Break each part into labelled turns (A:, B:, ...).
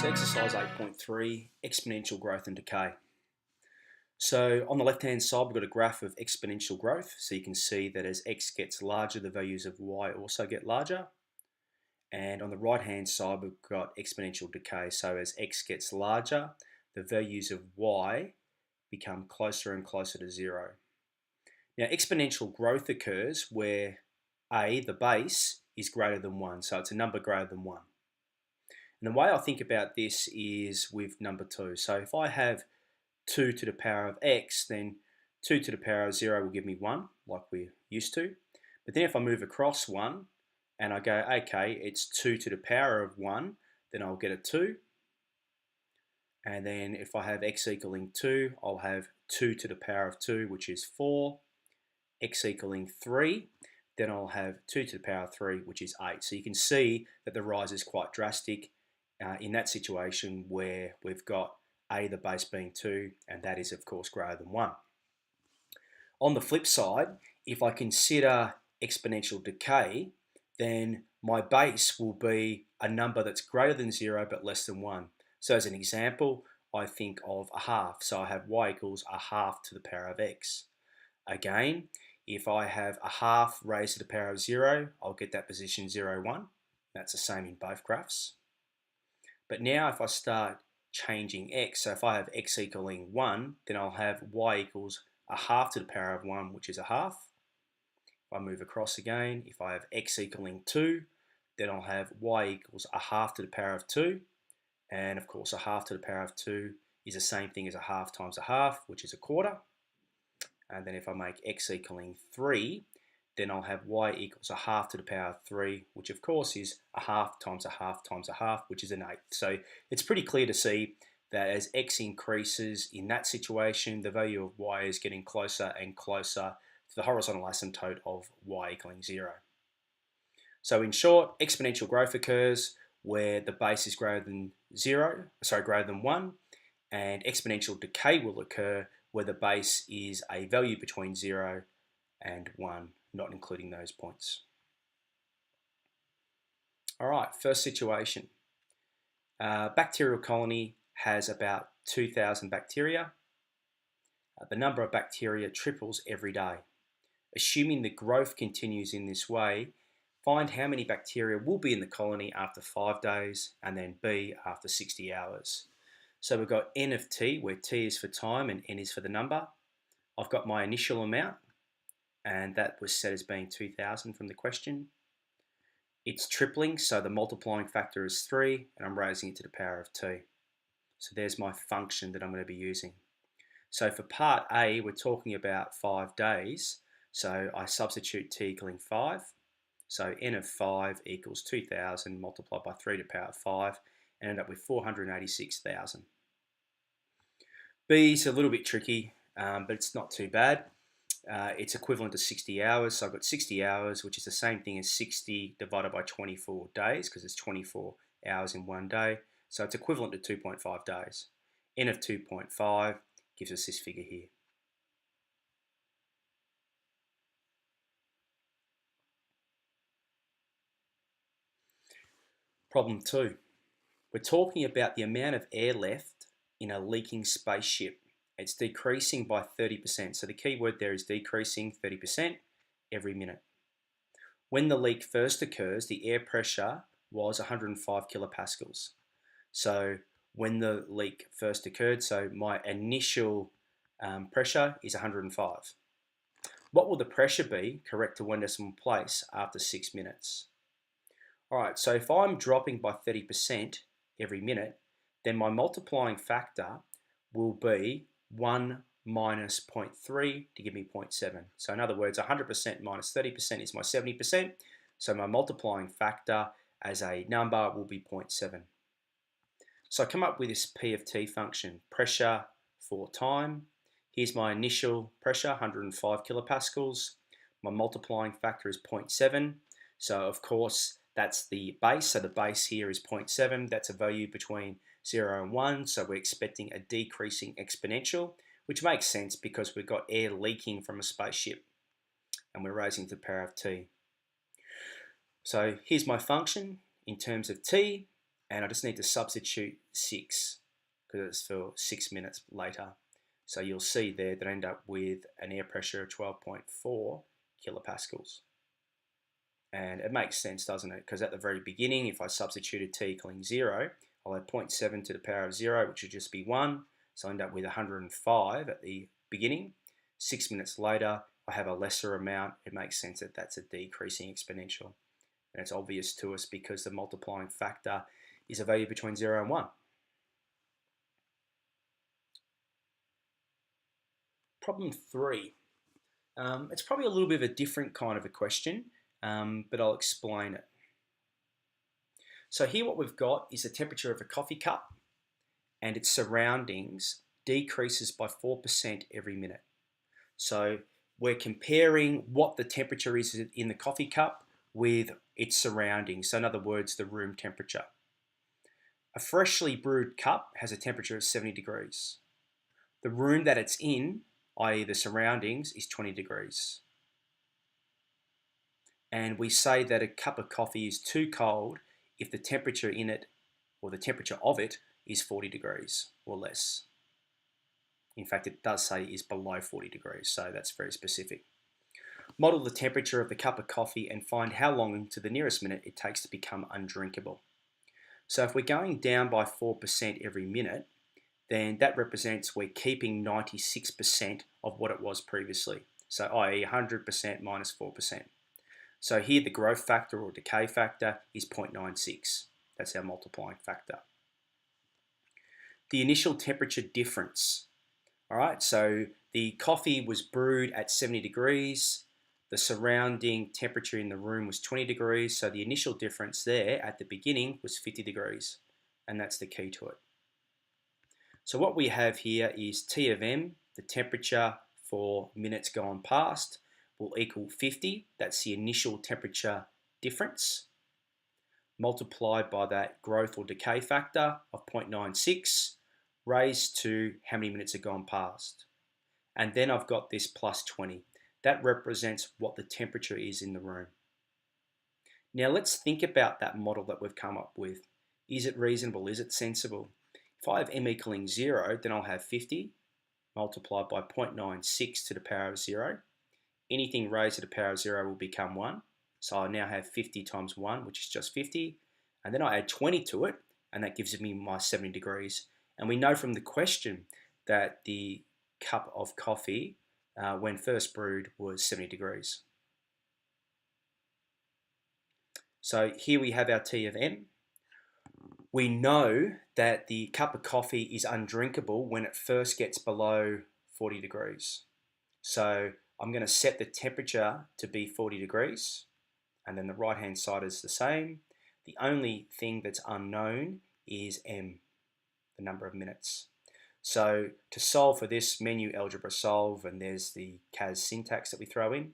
A: So exercise 8.3, exponential growth and decay. So on the left-hand side, we've got a graph of exponential growth. So you can see that as x gets larger, the values of y also get larger. And on the right-hand side, we've got exponential decay. So as x gets larger, the values of y become closer and closer to zero. Now, exponential growth occurs where a, the base, is greater than 1. So it's a number greater than 1. And the way I think about this is with number 2. So if I have 2 to the power of x, then 2 to the power of 0 will give me 1, like we're used to. But then if I move across 1 and I go, okay, it's 2 to the power of 1, then I'll get a 2. And then if I have x equaling 2, I'll have 2 to the power of 2, which is 4. X equaling 3, then I'll have 2 to the power of 3, which is 8. So you can see that the rise is quite drastic in that situation where we've got a, the base being 2, and that is of course greater than 1. On the flip side, if I consider exponential decay, then my base will be a number that's greater than 0 but less than 1. So as an example, I think of a half. So I have y equals a half to the power of x. Again, if I have a half raised to the power of 0, I'll get that position 0, 1. That's the same in both graphs. But now if I start changing x, so if I have x equaling 1, then I'll have y equals a half to the power of 1, which is a half. If I move across again, if I have x equaling 2, then I'll have y equals a half to the power of 2. And of course, a half to the power of 2 is the same thing as a half times a half, which is a quarter. And then if I make x equaling 3, then I'll have y equals a half to the power of 3, which of course is a half times a half times a half, which is an 8. So it's pretty clear to see that as x increases in that situation, the value of y is getting closer and closer to the horizontal asymptote of y equaling 0. So in short, exponential growth occurs where the base is greater than 1, and exponential decay will occur where the base is a value between 0 and 1, not including those points. All right, first situation. Bacterial colony has about 2,000 bacteria. The number of bacteria triples every day. Assuming the growth continues in this way, find how many bacteria will be in the colony after 5 days and then B after 60 hours. So we've got N of T, where T is for time and N is for the number. I've got my initial amount, and that was set as being 2,000 from the question. It's tripling, so the multiplying factor is 3, and I'm raising it to the power of t. So there's my function that I'm going to be using. So for part A, we're talking about 5 days, so I substitute t equaling 5. So n of 5 equals 2,000 multiplied by 3 to the power of 5, and end up with 486,000. B is a little bit tricky, but it's not too bad. It's equivalent to 60 hours, so I've got 60 hours, which is the same thing as 60 divided by 24 days, because it's 24 hours in one day, so it's equivalent to 2.5 days. N of 2.5 gives us this figure here. Problem 2. We're talking about the amount of air left in a leaking spaceship. It's decreasing by 30%. So the key word there is decreasing 30% every minute. When the leak first occurs, the air pressure was 105 kilopascals. So when the leak first occurred, so my initial pressure is 105. What will the pressure be, correct to one decimal place, after 6 minutes? All right, so if I'm dropping by 30% every minute, then my multiplying factor will be 1 minus 0.3 to give me 0.7. So in other words, 100% minus 30% is my 70%. So my multiplying factor as a number will be 0.7. So I come up with this P of T function, pressure for time. Here's my initial pressure, 105 kilopascals. My multiplying factor is 0.7. So of course, that's the base. So the base here is 0.7. That's a value between 0 and 1. So we're expecting a decreasing exponential, which makes sense because we've got air leaking from a spaceship and we're raising to the power of t. So here's my function in terms of t. and I just need to substitute 6 because it's for 6 minutes later. So you'll see there that I end up with an air pressure of 12.4 kilopascals. And it makes sense, doesn't it? Because at the very beginning, if I substituted T equaling 0, I'll have 0.7 to the power of 0, which would just be 1. So I end up with 105 at the beginning. 6 minutes later, I have a lesser amount. It makes sense that that's a decreasing exponential. And it's obvious to us because the multiplying factor is a value between 0 and 1. Problem 3. It's probably a little bit of a different kind of a question, but I'll explain it. So here what we've got is the temperature of a coffee cup and its surroundings decreases by 4% every minute. So we're comparing what the temperature is in the coffee cup with its surroundings. So in other words, the room temperature. A freshly brewed cup has a temperature of 70 degrees. The room that it's in, i.e. the surroundings, is 20 degrees. And we say that a cup of coffee is too cold if the temperature in it, or the temperature of it, is 40 degrees or less. In fact, it does say is below 40 degrees, so that's very specific. Model the temperature of the cup of coffee and find how long to the nearest minute it takes to become undrinkable. So if we're going down by 4% every minute, then that represents we're keeping 96% of what it was previously. So i.e. 100% minus 4%. So here the growth factor or decay factor is 0.96. That's our multiplying factor. The initial temperature difference. All right, so the coffee was brewed at 70 degrees. The surrounding temperature in the room was 20 degrees. So the initial difference there at the beginning was 50 degrees. And that's the key to it. So what we have here is T of M, the temperature for minutes gone past, will equal 50. That's the initial temperature difference, multiplied by that growth or decay factor of 0.96, raised to how many minutes have gone past. And then I've got this plus 20. That represents what the temperature is in the room. Now let's think about that model that we've come up with. Is it reasonable? Is it sensible? If I have M equaling 0, then I'll have 50 multiplied by 0.96 to the power of 0. Anything raised to the power of 0 will become 1. So I now have 50 times 1, which is just 50. And then I add 20 to it, and that gives me my 70 degrees. And we know from the question that the cup of coffee, when first brewed, was 70 degrees. So here we have our T of M. We know that the cup of coffee is undrinkable when it first gets below 40 degrees. So I'm going to set the temperature to be 40 degrees, and then the right-hand side is the same. The only thing that's unknown is M, the number of minutes. So to solve for this, menu algebra solve, and there's the CAS syntax that we throw in.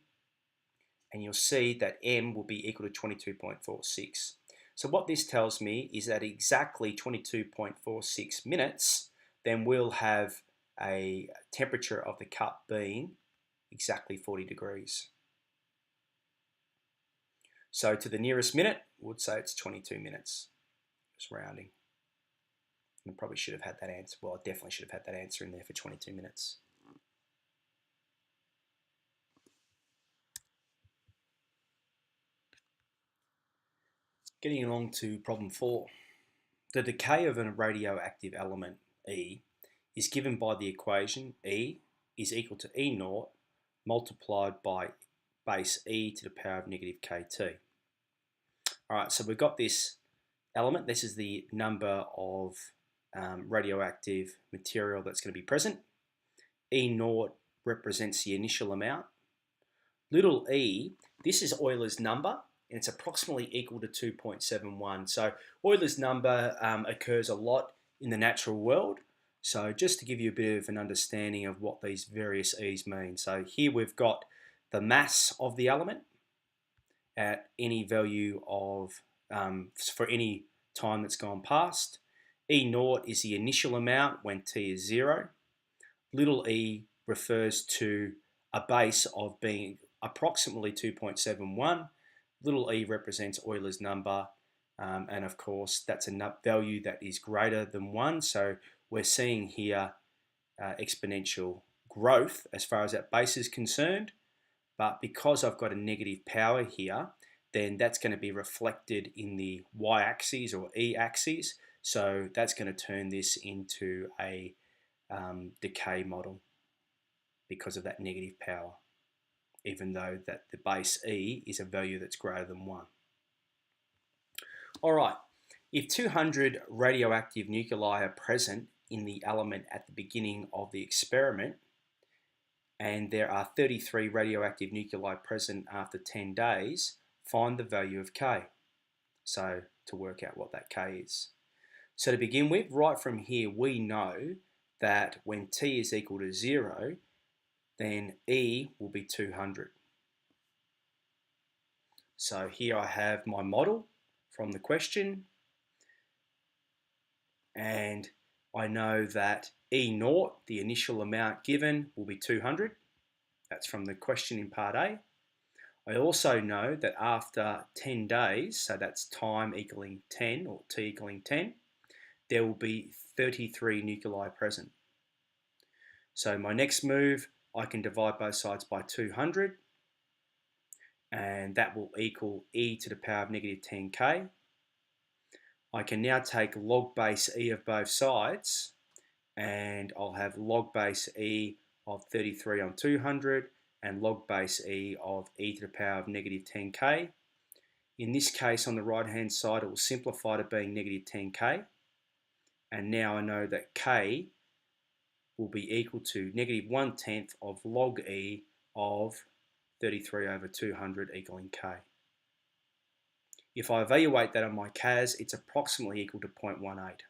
A: And you'll see that M will be equal to 22.46. So what this tells me is that exactly 22.46 minutes, then we'll have a temperature of the cup being exactly 40 degrees. So to the nearest minute, we would say it's 22 minutes. Just rounding. I probably should have had that answer. Well, I definitely should have had that answer in there for 22 minutes. Getting along to problem 4. The decay of a radioactive element, E, is given by the equation E is equal to E naught multiplied by base E to the power of negative KT. All right, so we've got this element. This is the number of radioactive material that's going to be present. E naught represents the initial amount. Little e, this is Euler's number, and it's approximately equal to 2.71. So Euler's number occurs a lot in the natural world. So just to give you a bit of an understanding of what these various e's mean. So here we've got the mass of the element at any value of, for any time that's gone past. E naught is the initial amount when t is 0. Little e refers to a base of being approximately 2.71. Little e represents Euler's number, and of course that's a value that is greater than 1. So we're seeing here exponential growth as far as that base is concerned, but because I've got a negative power here, then that's going to be reflected in the y-axis or e-axis, so that's going to turn this into a decay model because of that negative power, even though that the base E is a value that's greater than 1. All right, if 200 radioactive nuclei are present in the element at the beginning of the experiment, and there are 33 radioactive nuclei present after 10 days, find the value of K. So to work out what that K is. So to begin with, right from here, we know that when T is equal to 0, then E will be 200. So here I have my model from the question, and I know that E0, the initial amount given, will be 200. That's from the question in part A. I also know that after 10 days, so that's time equaling 10 or T equaling 10, there will be 33 nuclei present. So my next move, I can divide both sides by 200, and that will equal e to the power of negative 10k. I can now take log base e of both sides, and I'll have log base e of 33 on 200 and log base e of e to the power of negative 10k. In this case, on the right hand side, it will simplify to being negative 10k, and now I know that k will be equal to negative 1/10 of log e of 33 over 200 equaling k. If I evaluate that on my CAS, it's approximately equal to 0.18.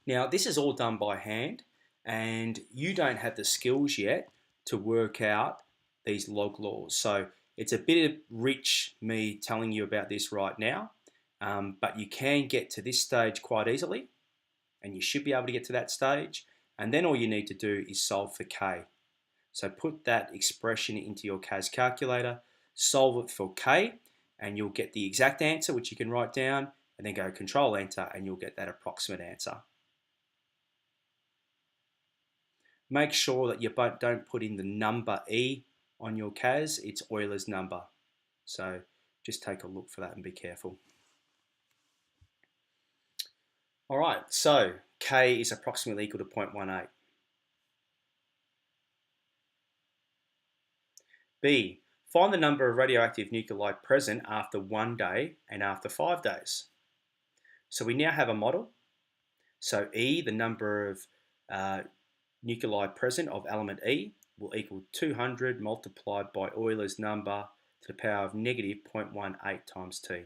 A: Now, this is all done by hand, and you don't have the skills yet to work out these log laws. So it's a bit rich me telling you about this right now, but you can get to this stage quite easily, and you should be able to get to that stage. And then all you need to do is solve for K. So put that expression into your CAS calculator, solve it for K, and you'll get the exact answer, which you can write down, and then go Control Enter, and you'll get that approximate answer. Make sure that you don't put in the number E on your CAS, it's Euler's number. So just take a look for that and be careful. All right, so K is approximately equal to 0.18. B, find the number of radioactive nuclei present after 1 day and after 5 days. So we now have a model. So E, the number of nuclei present of element E, will equal 200 multiplied by Euler's number to the power of negative 0.18 times T.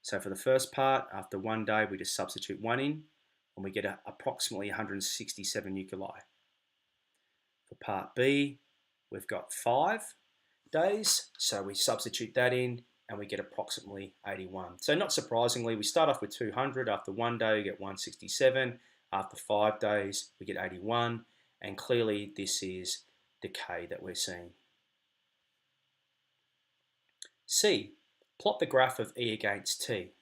A: So for the first part, after 1 day, we just substitute 1 in, and we get approximately 167 nuclei. For part B, we've got 5 days, so we substitute that in, and we get approximately 81. So not surprisingly, we start off with 200. After 1 day, we get 167. After 5 days, we get 81. And clearly, this is decay that we're seeing. C, plot the graph of E against T.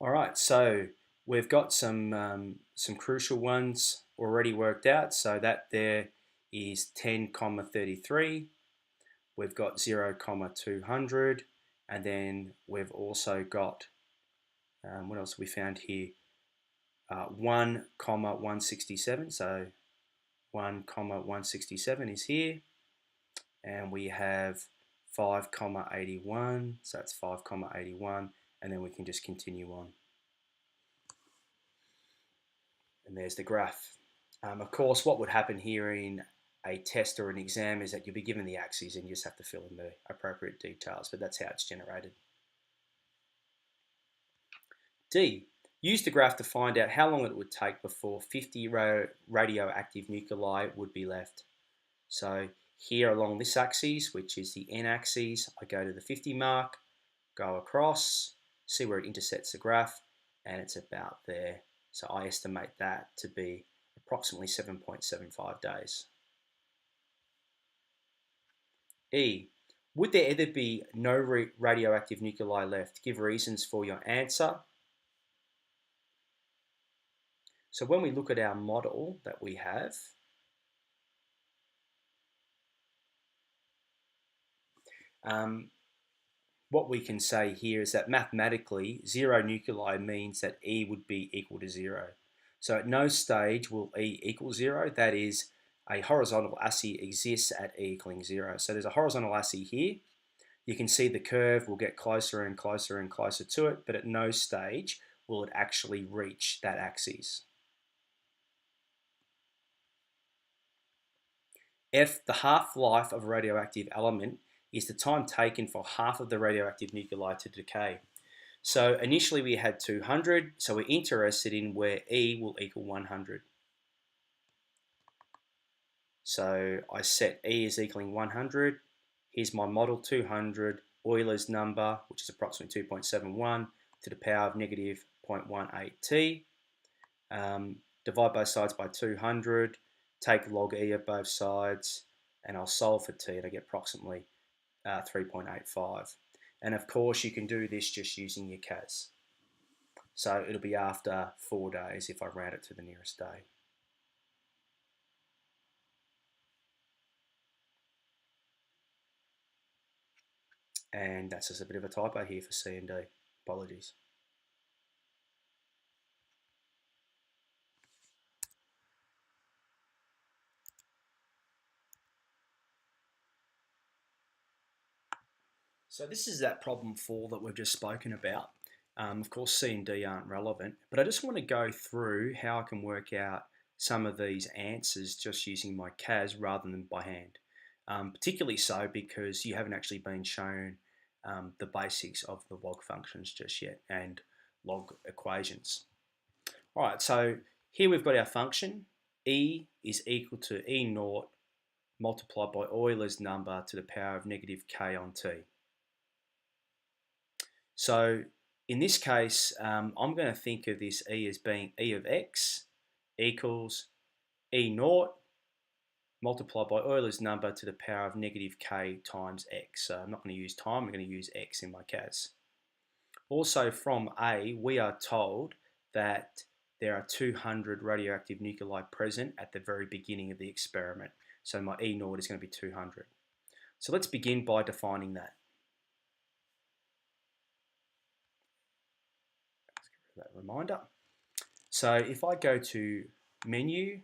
A: All right, so we've got some crucial ones already worked out. So that there is 10,33. We've got 0,200, and then we've also got what else we found here? 1,167. So 1,167 is here, and we have 5,81. So that's 5,81, and then we can just continue on. And there's the graph. Of course, what would happen here in a test or an exam is that you'll be given the axes and you just have to fill in the appropriate details, but that's how it's generated. D, use the graph to find out how long it would take before 50 radioactive nuclei would be left. So here along this axis, which is the n-axis, I go to the 50 mark, go across, see where it intersects the graph, and it's about there. So I estimate that to be approximately 7.75 days. E. Would there ever be no radioactive nuclei left? Give reasons for your answer. So when we look at our model that we have, what we can say here is that mathematically, zero nuclei means that E would be equal to zero. So at no stage will E equal zero. That is, a horizontal assay exists at E equaling zero. So there's a horizontal assay here. You can see the curve will get closer and closer and closer to it, but at no stage will it actually reach that axis. F, the half-life of a radioactive element is the time taken for half of the radioactive nuclei to decay. So initially we had 200, so we're interested in where E will equal 100. So I set E as equaling 100. Here's my model 200, Euler's number, which is approximately 2.71 to the power of negative 0.18t. Divide both sides by 200, take log E of both sides, and I'll solve for t, and I get approximately 3.85. And of course, you can do this just using your CAS. So it'll be after 4 days if I round it to the nearest day. And that's just a bit of a typo here for C and D. Apologies. So this is that problem 4 that we've just spoken about. Of course, C and D aren't relevant, but I just want to go through how I can work out some of these answers just using my CAS rather than by hand. Particularly so because you haven't actually been shown the basics of the log functions just yet and log equations. All right, so here we've got our function. E is equal to E naught multiplied by Euler's number to the power of negative k on t. So in this case, I'm going to think of this E as being E of x equals E naught multiplied by Euler's number to the power of negative k times x. So I'm not going to use time, I'm going to use x in my CAS. Also from A, we are told that there are 200 radioactive nuclei present at the very beginning of the experiment. So my E naught is going to be 200. So let's begin by defining that. Let's get rid of that reminder. So if I go to Menu,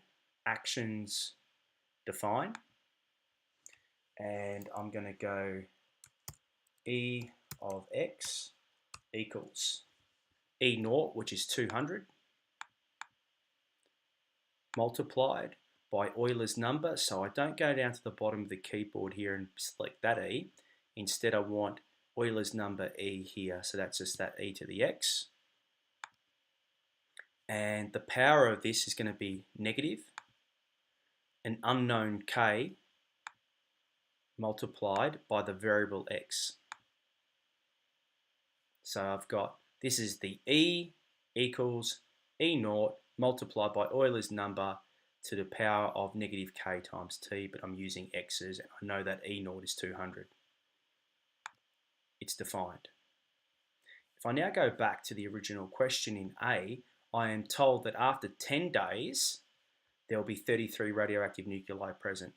A: Actions, Define, and I'm going to go E of x equals E naught, which is 200, multiplied by Euler's number. So I don't go down to the bottom of the keyboard here and select that E. Instead, I want Euler's number E here. So that's just that E to the x. And the power of this is going to be negative an unknown k multiplied by the variable x. So I've got, this is the E equals E naught multiplied by Euler's number to the power of negative k times t, but I'm using x's, and I know that E naught is 200. It's defined. If I now go back to the original question in A, I am told that after 10 days, there will be 33 radioactive nuclei present.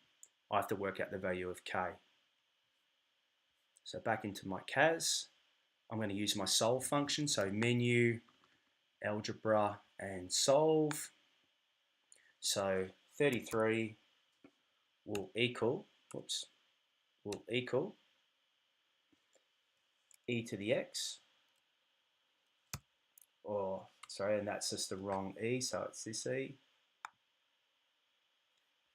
A: I have to work out the value of k. So back into my CAS, I'm going to use my solve function. So menu, algebra, and solve. So 33 will equal, e to the x, and that's just the wrong e, so it's this e.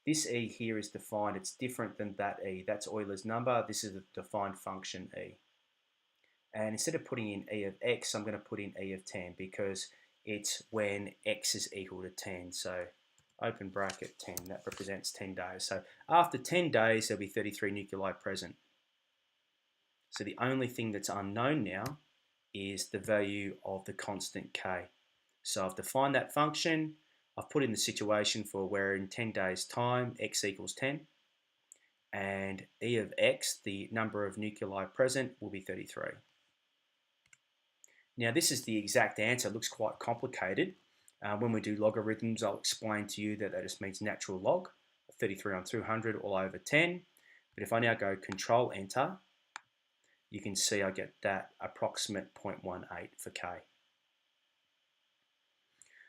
A: This e here is defined, it's different than that e. That's Euler's number, this is the defined function e. And instead of putting in e of x, I'm going to put in e of 10 because it's when x is equal to 10. So open bracket 10, that represents 10 days. So after 10 days, there'll be 33 nuclei present. So the only thing that's unknown now is the value of the constant k. So I've defined that function, I've put in the situation for where in 10 days time x equals 10, and E of x, the number of nuclei present, will be 33. Now this is the exact answer. It looks quite complicated. When we do logarithms, I'll explain to you that just means natural log, 33 on 200 all over 10. But if I now go Control Enter, you can see I get that approximate 0.18 for k.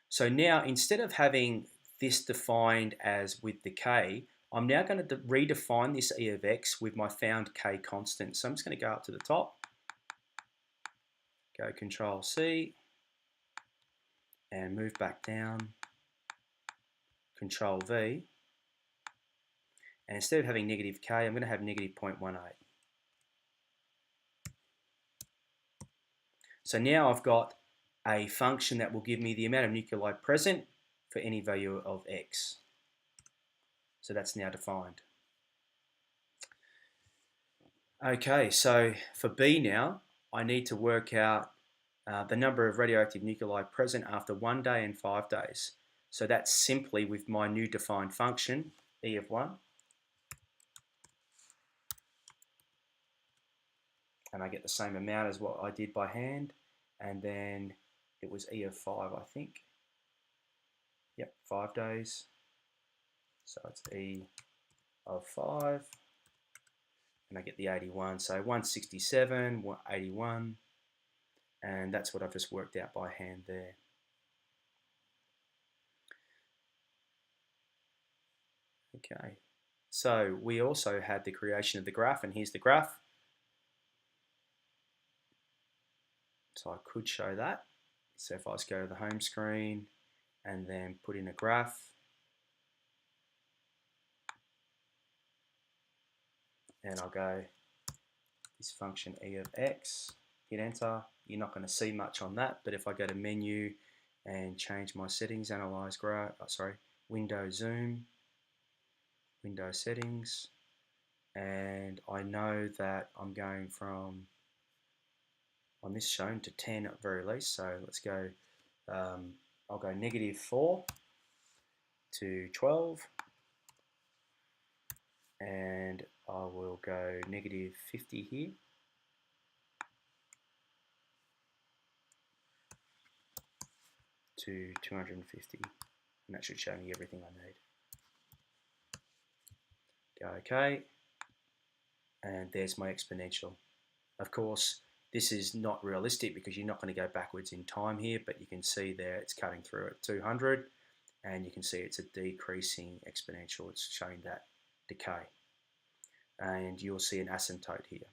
A: So now instead of having this defined as with the k, I'm now going to redefine this E of x with my found k constant. So I'm just going to go up to the top, go Control C, and move back down, Control V, and instead of having negative k, I'm going to have negative 0.18. So now I've got a function that will give me the amount of nuclei present for any value of x. So that's now defined. Okay, so for B now, I need to work out the number of radioactive nuclei present after 1 day and 5 days. So that's simply with my new defined function, E of 1. And I get the same amount as what I did by hand. And then it was E of 5, I think. Yep, 5 days. So it's E of 5. And I get the 81. So 167, 81. And that's what I've just worked out by hand there. Okay, so we also had the creation of the graph, and here's the graph. So I could show that. So if I just go to the home screen and then put in a graph, and I'll go this function E of x, hit enter. You're not going to see much on that, but if I go to menu and change my settings, analyze graph, window zoom, window settings, and I know that I'm going from on this shown to 10 at very least. So let's go, I'll go -4 to 12, and I will go -50 here. To 250, and that should show me everything I need. Go OK, and there's my exponential. Of course, this is not realistic because you're not going to go backwards in time here, but you can see there it's cutting through at 200, and you can see it's a decreasing exponential. It's showing that decay, and you'll see an asymptote here.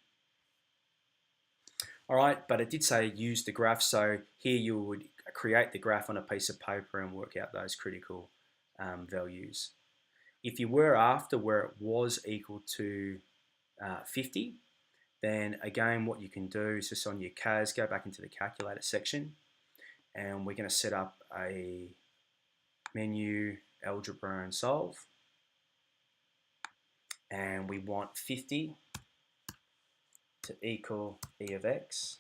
A: All right, but it did say use the graph, so here you would create the graph on a piece of paper and work out those critical values. If you were after where it was equal to 50, then again what you can do is just on your CAS, go back into the calculator section, and we're going to set up a menu, algebra and solve, and we want 50 to equal E of x,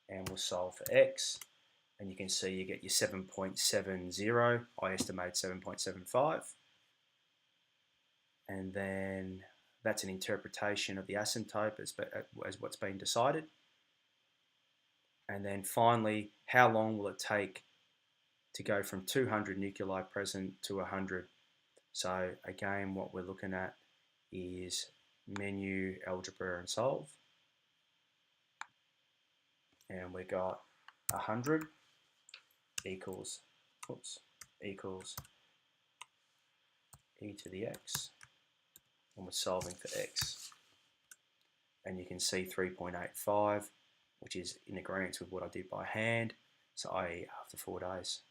A: and we'll solve for x, and you can see you get your 7.70, I estimate 7.75, and then that's an interpretation of the asymptote as what's been decided. And then finally, how long will it take to go from 200 nuclei present to 100? So again, what we're looking at is menu, algebra and solve, and we got 100 equals e to the x, and we're solving for x, and you can see 3.85, which is in agreement with what I did by hand, so i.e. after 4 days.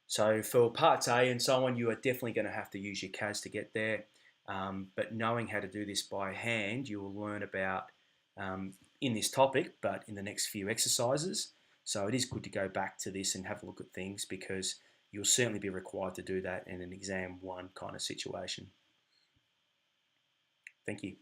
A: So for parts A and so on, you are definitely going to have to use your CAS to get there. But knowing how to do this by hand, you will learn about in this topic, but in the next few exercises. So it is good to go back to this and have a look at things, because you'll certainly be required to do that in an exam 1 kind of situation. Thank you.